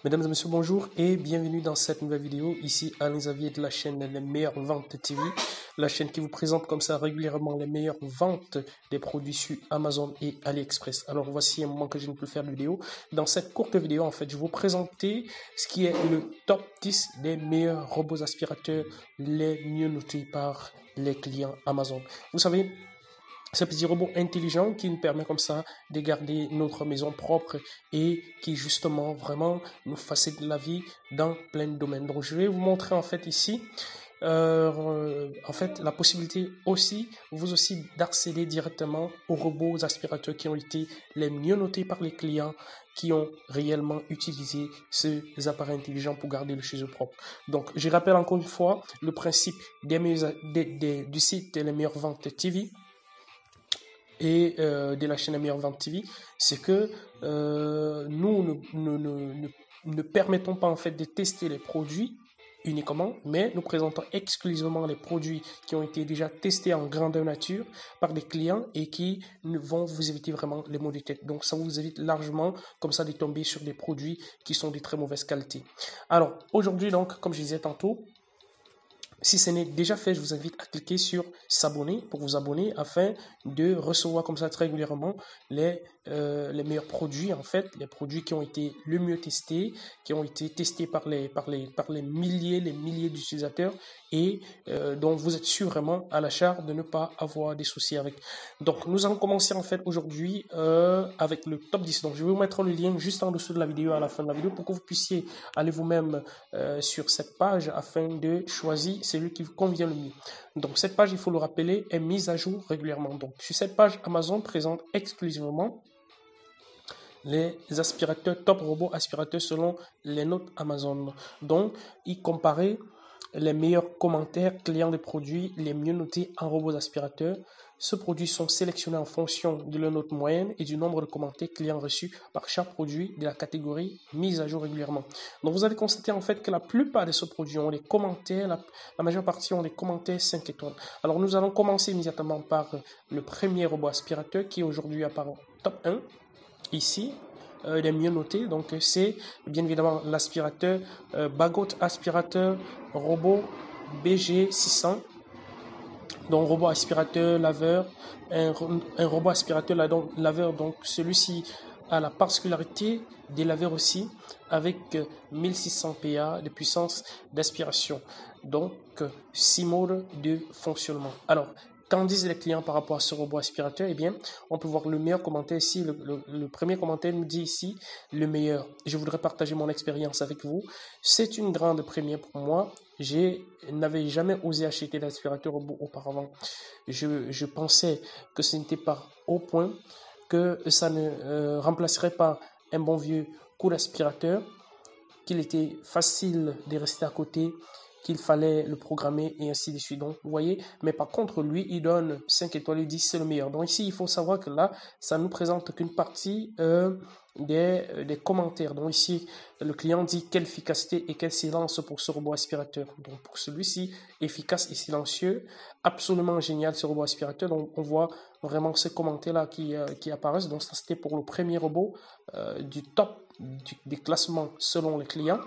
Mesdames et messieurs, bonjour et bienvenue dans cette nouvelle vidéo. Ici Alain Xavier de la chaîne Les Meilleures Ventes TV, la chaîne qui vous présente comme ça régulièrement les meilleures ventes des produits sur Amazon et AliExpress. Alors voici un moment que je ne peux faire de vidéo. Dans cette courte vidéo, en fait, je vais vous présenter ce qui est le top 10 des meilleurs robots aspirateurs les mieux notés par les clients Amazon. Vous savez, ce petit robot intelligent qui nous permet comme ça de garder notre maison propre et qui justement vraiment nous facilite la vie dans plein de domaines. Donc je vais vous montrer en fait ici la possibilité aussi, vous aussi, d'accéder directement aux robots aspirateurs qui ont été les mieux notés par les clients qui ont réellement utilisé ces appareils intelligents pour garder le chez eux propre. Donc, je rappelle encore une fois le principe du site Les Meilleures Ventes TV et de la chaîne Meilleure Vente TV, c'est que nous ne permettons pas en fait de tester les produits uniquement, mais nous présentons exclusivement les produits qui ont été déjà testés en grandeur nature par des clients et qui vont vous éviter vraiment les maux de tête. Donc ça vous évite largement comme ça de tomber sur des produits qui sont de très mauvaise qualité. Alors aujourd'hui donc, comme je disais tantôt, si ce n'est déjà fait, je vous invite à cliquer sur s'abonner pour vous abonner afin de recevoir comme ça très régulièrement les meilleurs produits, en fait, les produits qui ont été le mieux testés, qui ont été testés par les milliers d'utilisateurs et dont vous êtes sûr vraiment à l'achat de ne pas avoir des soucis avec. Donc, nous allons commencer en fait aujourd'hui avec le top 10. Donc, je vais vous mettre le lien juste en dessous de la vidéo à la fin de la vidéo pour que vous puissiez aller vous-même sur cette page afin de choisir celui qui vous convient le mieux. Donc cette page, il faut le rappeler, est mise à jour régulièrement. Donc sur cette page, Amazon présente exclusivement les aspirateurs, top robots aspirateurs selon les notes Amazon. Donc il comparait les meilleurs commentaires clients des produits les mieux notés en robots aspirateurs. Ces produits sont sélectionnés en fonction de leur note moyenne et du nombre de commentaires clients reçus par chaque produit de la catégorie mise à jour régulièrement. Donc vous allez constater en fait que la plupart de ces produits ont des commentaires, la majeure partie ont des commentaires 5 étoiles. Alors nous allons commencer immédiatement par le premier robot aspirateur qui aujourd'hui apparaît top 1 ici. Les mieux notés, donc c'est bien évidemment l'aspirateur Bagot aspirateur robot BG600, donc robot aspirateur laveur, un robot aspirateur laveur, donc celui-ci a la particularité des laveurs aussi avec 1600 PA de puissance d'aspiration, donc 6 modes de fonctionnement. Alors qu'en disent les clients par rapport à ce robot aspirateur? Eh bien, on peut voir le meilleur commentaire ici. Le premier commentaire nous dit ici le meilleur. Je voudrais partager mon expérience avec vous. C'est une grande première pour moi. Je n'avais jamais osé acheter d'aspirateur robot auparavant. Je pensais que ce n'était pas au point, que ça ne remplacerait pas un bon vieux coup d'aspirateur, qu'il était facile de rester à côté, qu'il fallait le programmer et ainsi de suite. Donc, vous voyez, mais par contre, lui, il donne 5 étoiles, il dit c'est le meilleur. Donc ici, il faut savoir que là, ça ne nous présente qu'une partie des commentaires. Donc ici, le client dit quelle efficacité et quel silence pour ce robot aspirateur. Donc pour celui-ci, efficace et silencieux, absolument génial ce robot aspirateur. Donc on voit vraiment ces commentaires-là qui apparaissent. Donc ça, c'était pour le premier robot du top des classements selon les clients.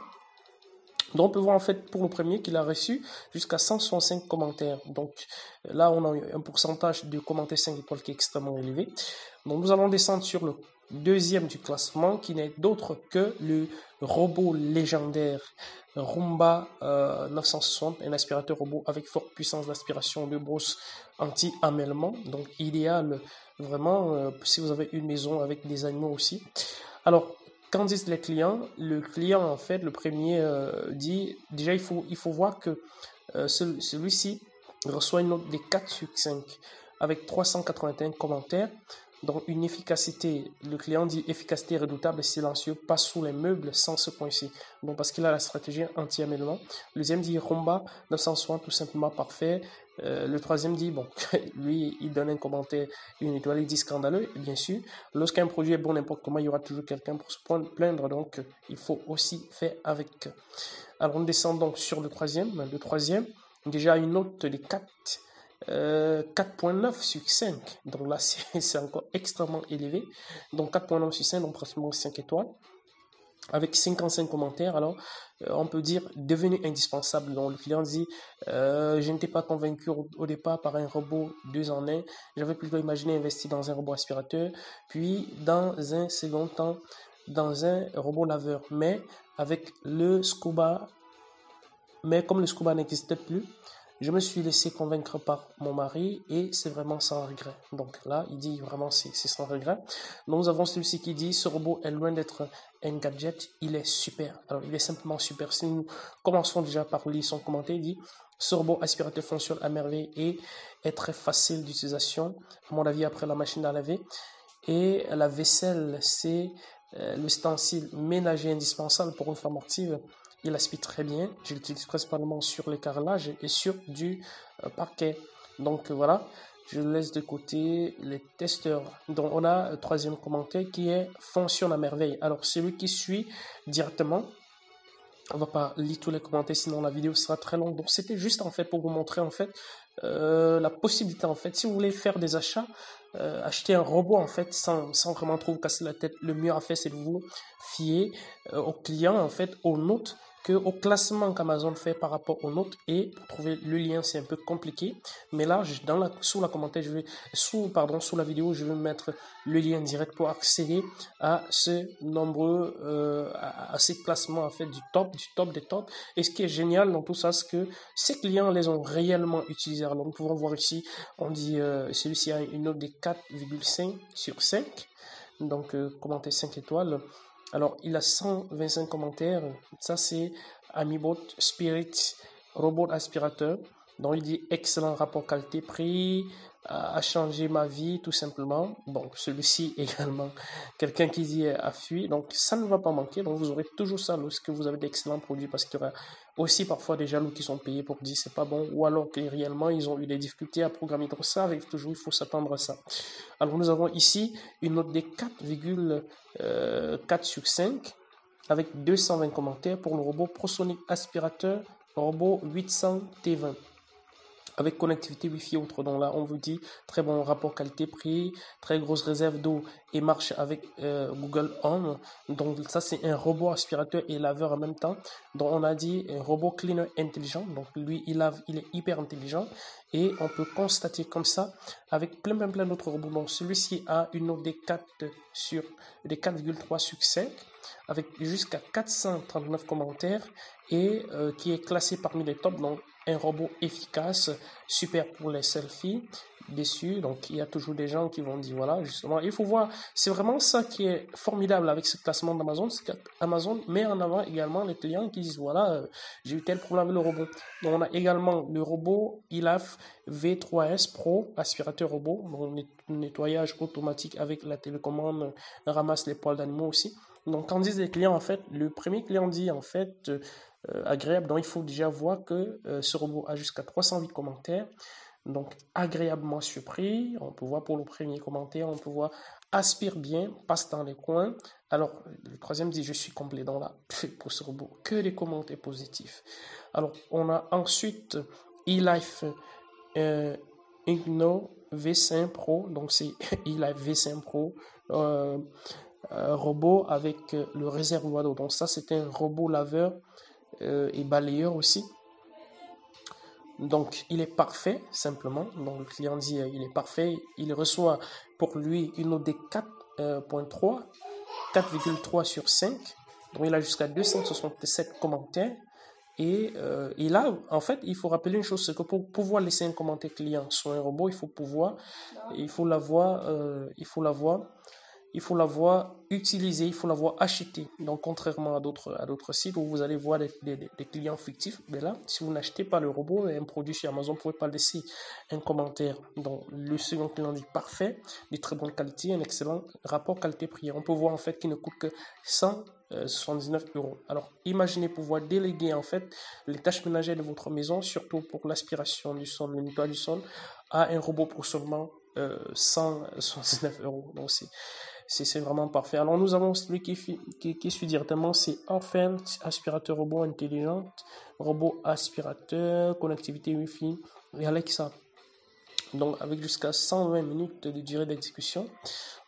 Donc on peut voir en fait pour le premier qu'il a reçu jusqu'à 165 commentaires. Donc là on a un pourcentage de commentaires 5 étoiles qui est extrêmement élevé. Donc nous allons descendre sur le deuxième du classement qui n'est d'autre que le robot légendaire Roomba 960, un aspirateur robot avec forte puissance d'aspiration de brosse anti-amêlement. Donc idéal vraiment si vous avez une maison avec des animaux aussi. Alors qu'en disent les clients? Le client, en fait, le premier dit, déjà, il faut voir que celui-ci reçoit une note de 4 sur 5 avec 381 commentaires. Donc, une efficacité, le client dit efficacité redoutable et silencieux, pas sous les meubles sans se coincer. Donc, parce qu'il a la stratégie anti-amêlement. Le deuxième dit Roomba 960, tout simplement parfait. Le troisième dit, bon, lui, il donne un commentaire, une étoile, il dit scandaleux, bien sûr. Lorsqu'un produit est bon n'importe comment, il y aura toujours quelqu'un pour se plaindre, donc il faut aussi faire avec. Alors, on descend donc sur le troisième. Le troisième, déjà une note de 4.9 sur 5. Donc là, c'est encore extrêmement élevé. Donc 4.9 sur 5, donc pratiquement 5 étoiles. avec 55 commentaires. Alors, on peut dire devenu indispensable. Donc, le client dit, je n'étais pas convaincu au départ par un robot 2 en 1. J'avais plutôt imaginé investir dans un robot aspirateur, puis dans un second temps, dans un robot laveur. Mais avec le Scuba, mais comme le Scuba n'existait plus, je me suis laissé convaincre par mon mari et c'est vraiment sans regret. Donc là, il dit vraiment c'est sans regret. Donc nous avons celui-ci qui dit ce robot est loin d'être un gadget, il est super. Alors il est simplement super. Si nous commençons déjà par lire son commentaire, il dit ce robot aspirateur fonctionne à merveille et est très facile d'utilisation. À mon avis, après la machine à laver et la vaisselle, c'est l'ustensile ménager indispensable pour une femme active. Il aspire très bien. Je l'utilise principalement sur les carrelages et sur du parquet. Donc voilà, je laisse de côté les testeurs. Donc on a un troisième commentaire qui est fonctionne à merveille. Alors celui qui suit directement, on va pas lire tous les commentaires sinon la vidéo sera très longue. Donc c'était juste en fait pour vous montrer en fait la possibilité en fait si vous voulez faire des achats, acheter un robot en fait sans vraiment trop vous casser la tête. Le mieux à faire c'est de vous fier aux clients en fait, aux notes au classement qu'Amazon fait par rapport aux notes et pour trouver le lien c'est un peu compliqué, mais là sous la commentaire sous la vidéo je vais mettre le lien direct pour accéder à ce nombreux à ces classements en fait du top des tops. Et ce qui est génial dans tout ça c'est que ces clients les ont réellement utilisés. Alors nous pouvons voir ici on dit celui-ci a une note de 4,5 sur 5, donc commentaire 5 étoiles. Alors, il a 125 commentaires. Ça, c'est Amibot Spirit Robot Aspirateur. Donc, il dit excellent rapport qualité-prix, a changé ma vie tout simplement. Bon, celui-ci également, quelqu'un qui dit a fui. Donc, ça ne va pas manquer. Donc, vous aurez toujours ça lorsque vous avez d'excellents produits parce qu'il y aura aussi parfois des jaloux qui sont payés pour dire c'est pas bon ou alors que réellement ils ont eu des difficultés à programmer. Donc, ça arrive toujours, il faut s'attendre à ça. Alors, nous avons ici une note de 4,4 sur 5 avec 220 commentaires pour le robot ProSonic aspirateur robot 800 T20 avec connectivité Wi-Fi autre. Donc là on vous dit très bon rapport qualité-prix, très grosse réserve d'eau et marche avec Google Home. Donc ça c'est un robot aspirateur et laveur en même temps. Donc on a dit un robot cleaner intelligent. Donc lui il lave, il est hyper intelligent et on peut constater comme ça avec plein d'autres robots. Donc celui-ci a une note de 4,3 sur 5 avec jusqu'à 439 commentaires et qui est classé parmi les tops. Donc un robot efficace, super pour les selfies dessus. Donc il y a toujours des gens qui vont dire voilà, justement, il faut voir, c'est vraiment ça qui est formidable avec ce classement d'Amazon, c'est qu'Amazon met en avant également les clients qui disent voilà, j'ai eu tel problème avec le robot. Donc on a également le robot ILAF V3S Pro aspirateur robot, donc nettoyage automatique avec la télécommande, ramasse les poils d'animaux aussi. Donc quand disent les clients en fait, le premier client dit en fait agréable. Donc il faut déjà voir que ce robot a jusqu'à 308 commentaires. Donc agréablement surpris. On peut voir pour le premier commentaire, on peut voir aspire bien, passe dans les coins. Alors le troisième dit je suis complet dans la pour ce robot. Que des commentaires positifs. Alors on a ensuite eLife Igno V5 Pro. Donc c'est eLife V5 Pro. Robot avec le réservoir d'eau. Donc ça c'est un robot laveur et balayeur aussi. Donc il est parfait simplement. Donc le client dit il est parfait. Il reçoit pour lui une note de 4.3, 4,3 sur 5. Donc il a jusqu'à 267 commentaires. Et là, en fait, il faut rappeler une chose, c'est que pour pouvoir laisser un commentaire client sur un robot, il faut l'avoir utilisé, il faut l'avoir acheté. Donc, contrairement à d'autres sites où vous allez voir des clients fictifs, mais là, si vous n'achetez pas le robot et un produit chez Amazon, vous ne pouvez pas laisser un commentaire. Donc, le second client dit parfait, de très bonne qualité, un excellent rapport qualité-prix. On peut voir en fait qu'il ne coûte que 179 €. Alors, imaginez pouvoir déléguer en fait les tâches ménagères de votre maison, surtout pour l'aspiration du sol, le nettoyage du sol, à un robot pour seulement 179 €. Donc, c'est vraiment parfait. Alors, nous avons celui qui suit directement, c'est Orphan aspirateur robot intelligent, robot aspirateur, connectivité Wi-Fi et Alexa. donc avec jusqu'à 120 minutes de durée d'exécution,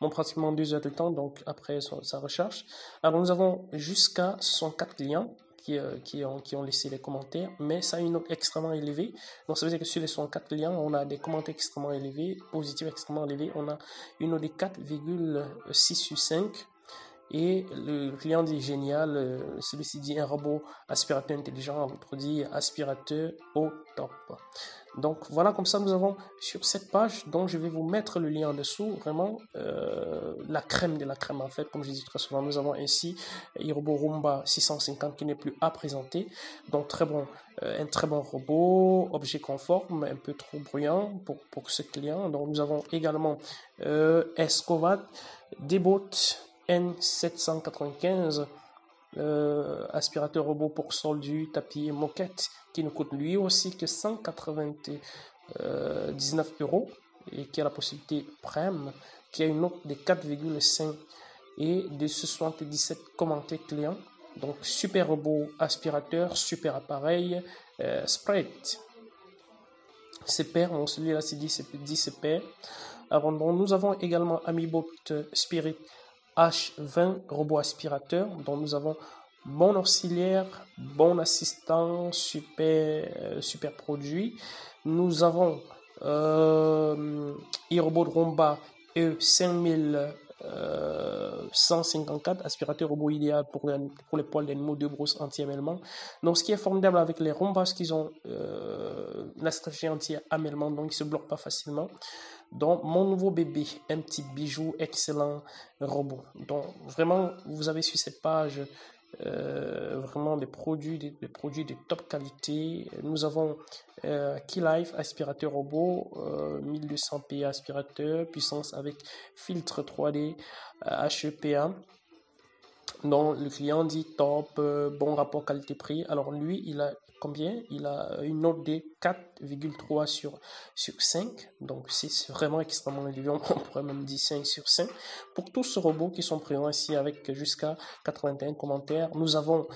bon, pratiquement 2 heures de temps, donc après sa recharge. Alors nous avons jusqu'à 64 clients qui ont laissé les commentaires, mais ça a une note extrêmement élevée. Donc ça veut dire que sur les 64 clients, on a des commentaires extrêmement élevés, positifs extrêmement élevés. On a une note de 4,6 sur 5. Et le client dit génial, celui-ci dit un robot aspirateur intelligent, l'autre dit aspirateur au top. Donc voilà, comme ça nous avons sur cette page dont je vais vous mettre le lien en dessous, vraiment la crème de la crème en fait, comme je dis très souvent. Nous avons ainsi iRobot Roomba 650 qui n'est plus à présenter, donc très bon, un très bon robot, objet conforme, un peu trop bruyant pour ce client. Donc nous avons également Escovat, Debot N795, aspirateur robot pour sol du tapis moquette qui ne coûte lui aussi que 199 € et qui a la possibilité Prime, qui a une note de 4,5 et de 77 commentaires clients. Donc super robot aspirateur, super appareil, Sprite. C'est pair, bon, celui-là c'est 10 pair. Alors nous avons également Amibot Spirit H20 robot aspirateur, dont nous avons bon auxiliaire, bon assistant, super produit. Nous avons iRobot Roomba E5154, aspirateur robot idéal pour les poils d'animaux de brousse anti-amêlement. Donc ce qui est formidable avec les Roomba, c'est qu'ils ont la stratégie anti-amêlement, donc ils ne se bloquent pas facilement. Donc mon nouveau bébé, un petit bijou, excellent robot. Donc vraiment, vous avez sur cette page vraiment des produits de top qualité. Nous avons Keylife aspirateur robot, 1200 PA aspirateur, puissance avec filtre 3D HEPA. Donc le client dit top, bon rapport qualité-prix. Alors lui, il a combien? Il a une note de 4,3 sur 5. Donc c'est vraiment extrêmement élevé. On pourrait même dire 5 sur 5. Pour tous ces robots qui sont présents ici avec jusqu'à 81 commentaires, nous avons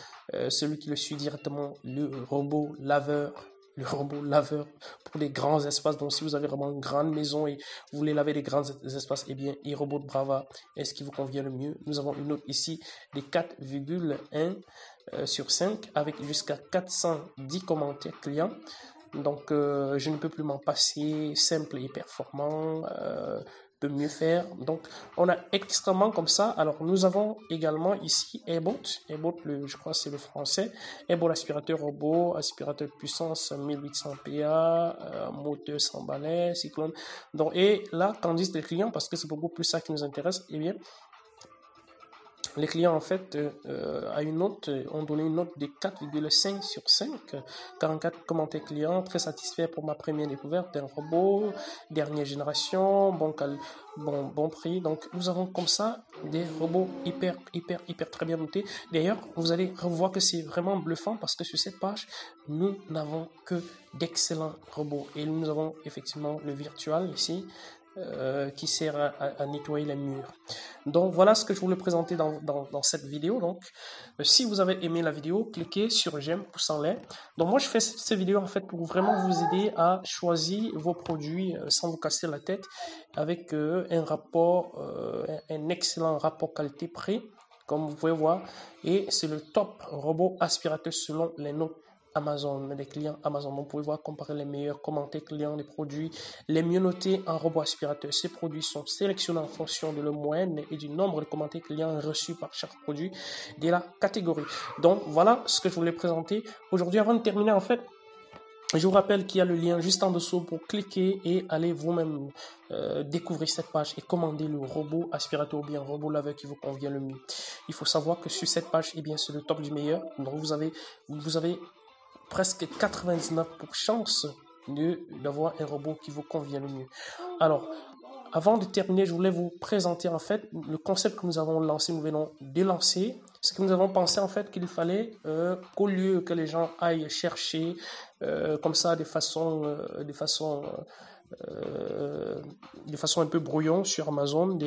celui qui le suit directement, le robot laveur. Le robot laveur pour les grands espaces. Donc, si vous avez vraiment une grande maison et vous voulez laver les grands espaces, eh bien, iRobot Brava est ce qui vous convient le mieux. Nous avons une note ici de 4,1 sur 5 avec jusqu'à 410 commentaires clients. Donc, je ne peux plus m'en passer. Simple et performant. Peut mieux faire. Donc, on a extrêmement comme ça. Alors, nous avons également ici Aibot. Aibot, je crois c'est le français. Aibot aspirateur robot, aspirateur puissance 1800 PA, moteur 100 balais, cyclone. Donc, et là, quand disent les clients, parce que c'est beaucoup plus ça qui nous intéresse, eh bien, les clients, en fait, ont donné une note de 4,5 sur 5. 44 commentaires clients, très satisfait pour ma première découverte d'un robot, dernière génération, bon prix. Donc, nous avons comme ça des robots hyper très bien notés. D'ailleurs, vous allez revoir que c'est vraiment bluffant parce que sur cette page, nous n'avons que d'excellents robots. Et nous avons effectivement le virtual ici. Qui sert à nettoyer les murs. Donc voilà ce que je voulais présenter dans cette vidéo. Donc si vous avez aimé la vidéo, cliquez sur j'aime, pouce en l'air. Donc moi je fais cette vidéo en fait pour vraiment vous aider à choisir vos produits sans vous casser la tête avec un excellent rapport qualité-prix comme vous pouvez voir, et c'est le top robot aspirateur selon les notes Amazon, les clients Amazon. Vous pouvez voir, comparer les meilleurs commentaires clients, les produits les mieux notés en robot aspirateur. Ces produits sont sélectionnés en fonction de leur moyenne et du nombre de commentaires clients reçus par chaque produit de la catégorie. Donc voilà ce que je voulais présenter aujourd'hui. Avant de terminer, en fait, je vous rappelle qu'il y a le lien juste en dessous pour cliquer et aller vous-même découvrir cette page et commander le robot aspirateur ou bien robot laveur qui vous convient le mieux. Il faut savoir que sur cette page, eh bien, c'est le top du meilleur. Donc vous avez presque 99% chance d'avoir un robot qui vous convient le mieux. Alors, avant de terminer, je voulais vous présenter en fait le concept que nous avons lancé, nous venons de lancer. C'est que nous avons pensé en fait qu'il fallait qu'au lieu que les gens aillent chercher comme ça de façon un peu brouillon sur Amazon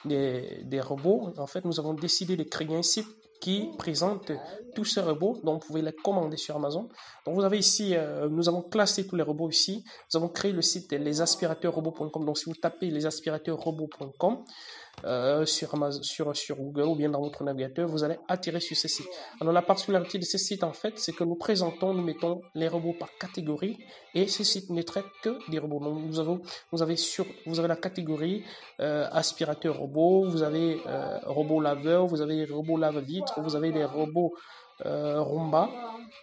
des robots, en fait nous avons décidé de créer un site qui présente tous ces robots. Donc, vous pouvez les commander sur Amazon. Donc, vous avez ici, nous avons classé tous les robots ici. Nous avons créé le site lesaspirateurrobots.com. Donc, si vous tapez lesaspirateurrobots.com sur Amazon, sur Google ou bien dans votre navigateur, vous allez atterrir sur ce site. Alors, la particularité de ce site, en fait, c'est que nous mettons les robots par catégorie et ce site ne traite que des robots. Donc, vous avez la catégorie aspirateur robot, vous avez robot laveur, vous avez robot lave-vitre, vous avez des robots Roomba,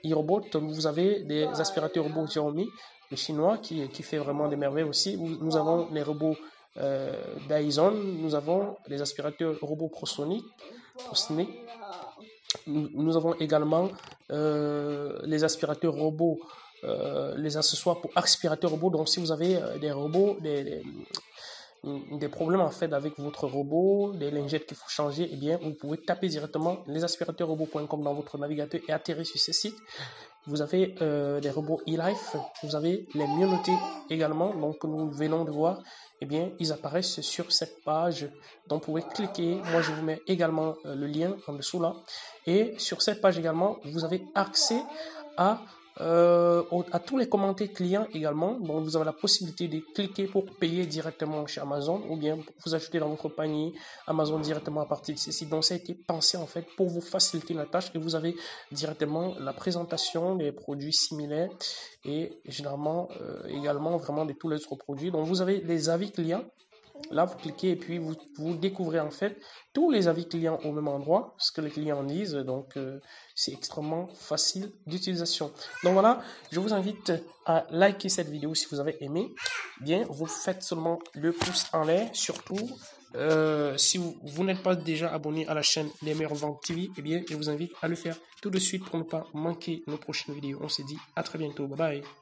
iRobot, vous avez des aspirateurs robots Xiaomi, le chinois qui fait vraiment des merveilles aussi. Nous avons les robots Dyson, nous avons les aspirateurs robots ProSonic. Nous avons également les aspirateurs robots, les accessoires pour aspirateurs robots. Donc, si vous avez des robots, des problèmes en fait avec votre robot, des lingettes qu'il faut changer, eh bien, vous pouvez taper directement lesaspirateurrobots.com dans votre navigateur et atterrir sur ce site. Vous avez des robots eLife, vous avez les mieux notés également, donc nous venons de voir, eh bien, ils apparaissent sur cette page. Donc, vous pouvez cliquer. Moi, je vous mets également le lien en dessous là. Et sur cette page également, vous avez accès à tous les commentaires clients également. Donc, vous avez la possibilité de cliquer pour payer directement chez Amazon ou bien vous ajouter dans votre panier Amazon directement à partir de ceci. Donc, ça a été pensé en fait pour vous faciliter la tâche et vous avez directement la présentation des produits similaires et généralement également vraiment de tous les autres produits. Donc, vous avez les avis clients. Là, vous cliquez et puis vous découvrez en fait tous les avis clients au même endroit, ce que les clients disent. Donc, c'est extrêmement facile d'utilisation. Donc voilà, je vous invite à liker cette vidéo si vous avez aimé. Bien, vous faites seulement le pouce en l'air. Surtout, si vous n'êtes pas déjà abonné à la chaîne Les Meilleures Ventes TV, eh bien, je vous invite à le faire tout de suite pour ne pas manquer nos prochaines vidéos. On se dit à très bientôt. Bye bye.